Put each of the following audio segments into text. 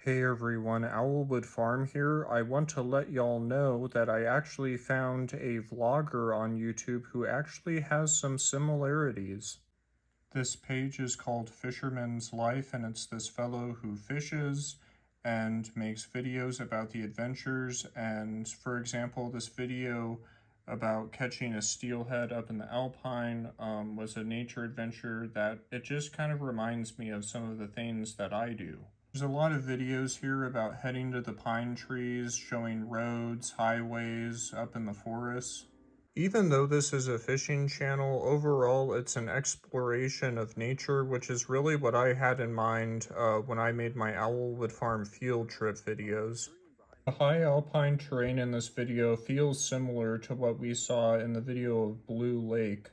Hey everyone, Owlwood Farm here. I want to let y'all know that I actually found a vlogger on YouTube who actually has some similarities. This page is called Fisherman's Life, and it's this fellow who fishes and makes videos about the adventures. And for example, this video about catching a steelhead up in the Alpine was a nature adventure that it just kind of reminds me of some of the things that I do. There's a lot of videos here about heading to the pine trees, showing roads, highways up in the forests. Even though this is a fishing channel, overall it's an exploration of nature, which is really what I had in mind when I made my Owlwood Farm field trip videos. The high alpine terrain in this video feels similar to what we saw in the video of Blue Lake.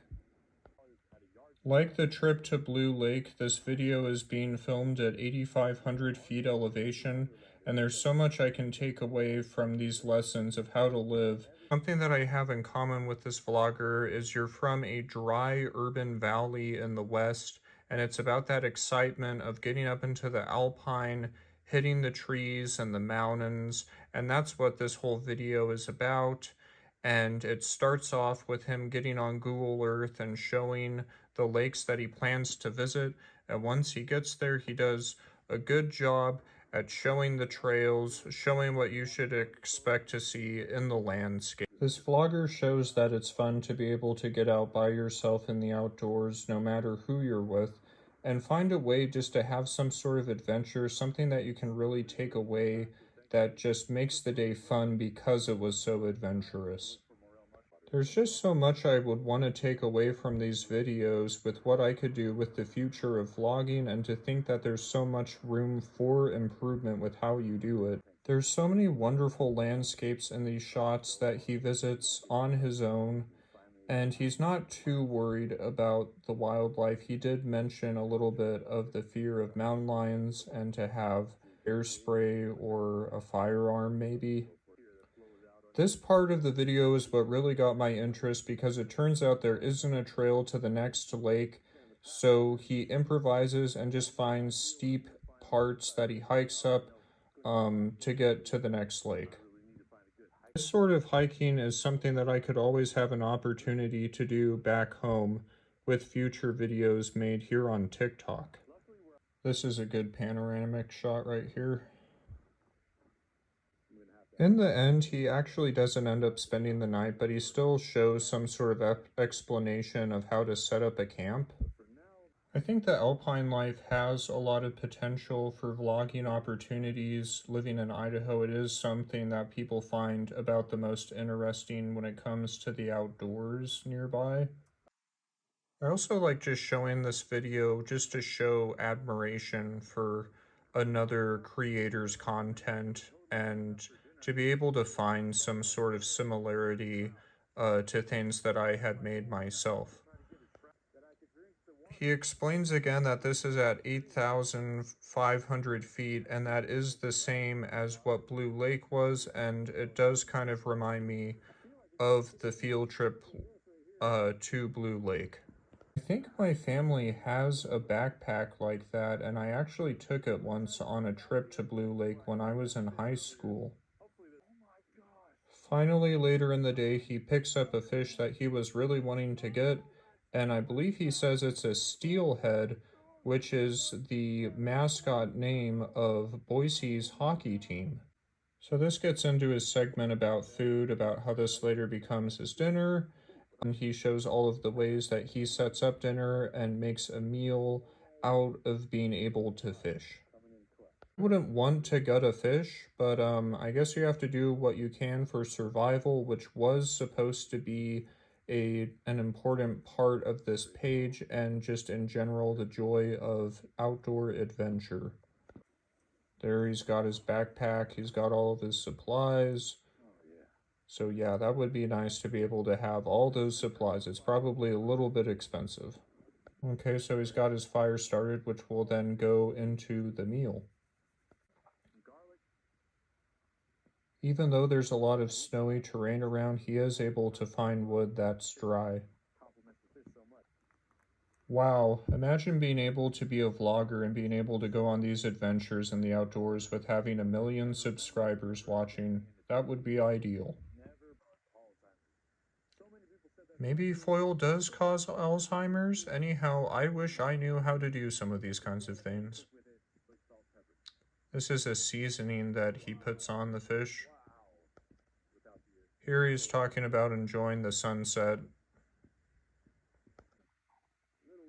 Like the trip to Blue Lake, this video is being filmed at 8,500 feet elevation, and there's so much I can take away from these lessons of how to live. Something that I have in common with this vlogger is you're from a dry urban valley in the West, and it's about that excitement of getting up into the Alpine, hitting the trees and the mountains, and that's what this whole video is about. And it starts off with him getting on Google Earth and showing the lakes that he plans to visit. And once he gets there, he does a good job at showing the trails, showing what you should expect to see in the landscape. This vlogger shows that it's fun to be able to get out by yourself in the outdoors, no matter who you're with, and find a way just to have some sort of adventure, something that you can really take away that just makes the day fun because it was so adventurous. There's just so much I would want to take away from these videos with what I could do with the future of vlogging, and to think that there's so much room for improvement with how you do it. There's so many wonderful landscapes in these shots that he visits on his own, and he's not too worried about the wildlife. He did mention a little bit of the fear of mountain lions and to have air spray or a firearm maybe. This part of the video is what really got my interest because it turns out there isn't a trail to the next lake, so he improvises and just finds steep parts that he hikes up to get to the next lake. This sort of hiking is something that I could always have an opportunity to do back home with future videos made here on TikTok. This is a good panoramic shot right here. In the end, he actually doesn't end up spending the night, but he still shows some sort of explanation of how to set up a camp. I think the alpine life has a lot of potential for vlogging opportunities. Living in Idaho, it is something that people find about the most interesting when it comes to the outdoors nearby. I also like just showing this video just to show admiration for another creator's content and to be able to find some sort of similarity to things that I had made myself. He explains again that this is at 8,500 feet, and that is the same as what Blue Lake was, and it does kind of remind me of the field trip to Blue Lake. I think my family has a backpack like that, and I actually took it once on a trip to Blue Lake when I was in high school. Finally, later in the day, he picks up a fish that he was really wanting to get, and I believe he says it's a steelhead, which is the mascot name of Boise's hockey team. So this gets into his segment about food, about how this later becomes his dinner, and he shows all of the ways that he sets up dinner and makes a meal out of being able to fish. I wouldn't want to gut a fish, but I guess you have to do what you can for survival, which was supposed to be an important part of this page, and just in general the joy of outdoor adventure. There he's got his backpack, he's got all of his supplies. So yeah, that would be nice to be able to have all those supplies. It's probably a little bit expensive. Okay, so he's got his fire started, which will then go into the meal. Even though there's a lot of snowy terrain around, he is able to find wood that's dry. Wow, imagine being able to be a vlogger and being able to go on these adventures in the outdoors with having 1 million subscribers watching. That would be ideal. Maybe foil does cause Alzheimer's? Anyhow, I wish I knew how to do some of these kinds of things. This is a seasoning that he puts on the fish. Here he's talking about enjoying the sunset.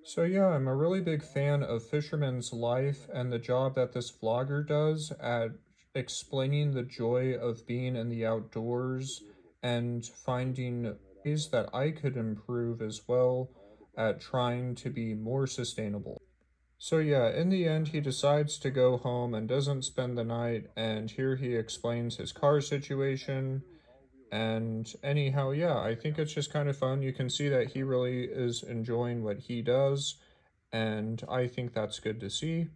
So yeah, I'm a really big fan of Fisherman's Life and the job that this vlogger does at explaining the joy of being in the outdoors and finding ways that I could improve as well at trying to be more sustainable. So yeah, in the end, he decides to go home and doesn't spend the night, and here he explains his car situation. And anyhow, yeah, I think it's just kind of fun. You can see that he really is enjoying what he does, and I think that's good to see.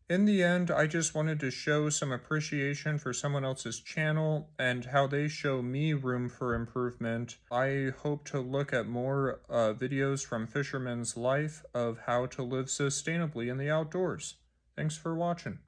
In the end, I just wanted to show some appreciation for someone else's channel and how they show me room for improvement. I hope to look at more videos from Fisherman's Life of how to live sustainably in the outdoors. Thanks for watching.